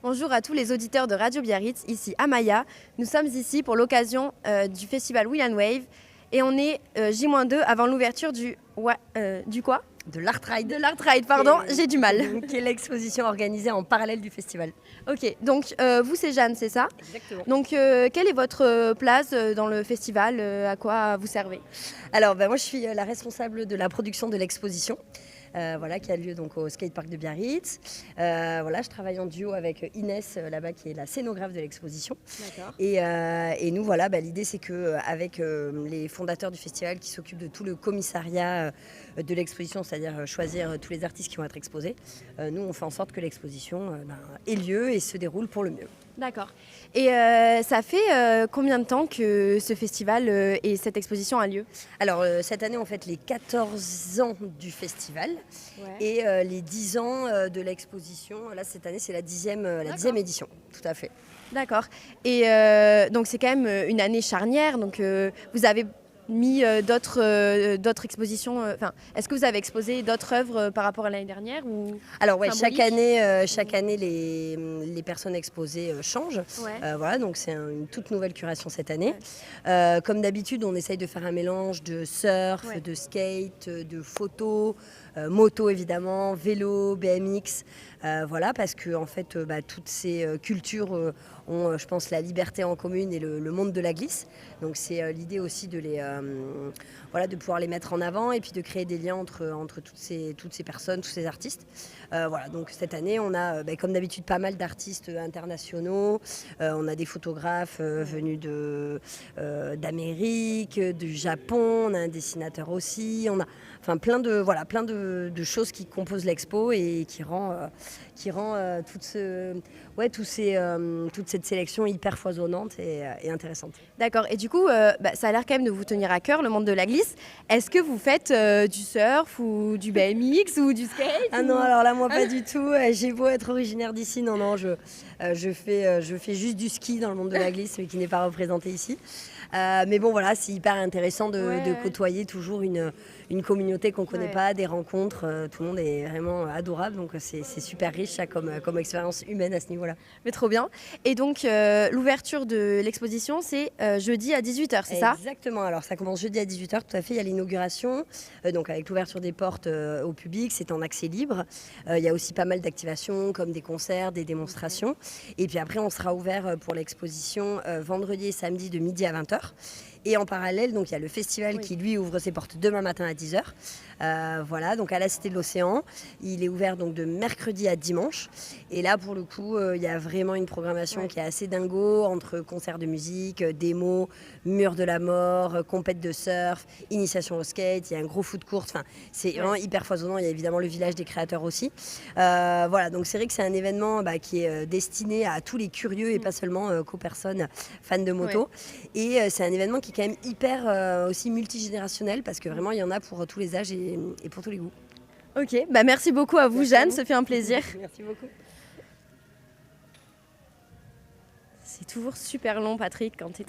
Bonjour à tous les auditeurs de Radio Biarritz, ici Amaya. Nous sommes ici pour l'occasion du festival Will and Wave et on est J-2 avant l'ouverture du quoi De l'Art Ride. De l'Art Ride, pardon, j'ai du mal. Qui est l'exposition organisée en parallèle du festival. Ok, donc vous c'est Jeanne, c'est ça? Exactement. Donc quelle est votre place dans le festival? À quoi vous servez? Alors moi je suis la responsable de la production de l'exposition. Qui a lieu donc au skatepark de Biarritz. Je travaille en duo avec Inès là-bas qui est la scénographe de l'exposition. D'accord. Et nous l'idée c'est que avec les fondateurs du festival qui s'occupent de tout le commissariat de l'exposition, c'est-à-dire choisir tous les artistes qui vont être exposés, nous on fait en sorte que l'exposition ait lieu et se déroule pour le mieux. D'accord. Et ça fait combien de temps que ce festival et cette exposition a lieu? Alors cette année on fête les 14 ans du festival et les 10 ans de l'exposition. Là cette année c'est la 10e édition, tout à fait. D'accord. Et donc c'est quand même une année charnière. Donc vous avez mis d'autres expositions. Est-ce que vous avez exposé d'autres œuvres par rapport à l'année dernière ou Alors chaque année les personnes exposées changent. Donc c'est une toute nouvelle curation cette année. Comme d'habitude, on essaye de faire un mélange de surf, de skate, de photos, moto évidemment, vélo, BMX. Parce que en fait, toutes ces cultures ont, je pense, la liberté en commune et le monde de la glisse. Donc c'est l'idée aussi de de pouvoir les mettre en avant et puis de créer des liens entre toutes ces personnes, tous ces artistes. Donc cette année, on a, comme d'habitude, pas mal d'artistes internationaux. On a des photographes venus d'Amérique, du Japon. On a un dessinateur aussi. On a plein de choses qui composent l'expo et qui rend toute cette sélection hyper foisonnante et intéressante. D'accord. Et du coup, ça a l'air quand même de vous tenir à cœur, le monde de la glisse. Est-ce que vous faites du surf ou du BMX ou du skate? Ah non, alors là, moi, pas du tout. J'ai beau être originaire d'ici, non, je fais juste du ski dans le monde de la glisse, mais qui n'est pas représenté ici. Mais bon, c'est hyper intéressant de côtoyer toujours une communauté qu'on ne connaît pas, des rencontres. Tout le monde est vraiment adorable, donc c'est super riche ça, comme expérience humaine à ce niveau-là. Mais trop bien. Et donc, l'ouverture de l'exposition, c'est jeudi à 18h, c'est ça? Exactement. Alors, ça commence jeudi à 18h, tout à fait. Il y a l'inauguration, donc avec l'ouverture des portes au public, c'est en accès libre. Il y a aussi pas mal d'activations, comme des concerts, des démonstrations. Et puis après, on sera ouvert pour l'exposition vendredi et samedi de midi à 20h. Et en parallèle, donc il y a le festival qui lui ouvre ses portes demain matin à 10h. Donc à la Cité de l'Océan. Il est ouvert donc de mercredi à dimanche. Et là, pour le coup, il y a vraiment une programmation qui est assez dingo entre concerts de musique, démos, mur de la mort, compète de surf, initiation au skate. Il y a un gros foot court. Enfin, c'est vraiment hyper foisonnant. Il y a évidemment le village des créateurs aussi. Donc c'est vrai que c'est un événement qui est destiné à tous les curieux et pas seulement qu'aux personnes fans de moto. Et c'est un événement qui est quand même hyper aussi multigénérationnel parce que vraiment il y en a pour tous les âges et pour tous les goûts. Ok, merci beaucoup à vous Jeanne, ça fait un plaisir. Merci beaucoup. C'est toujours super long Patrick quand tu es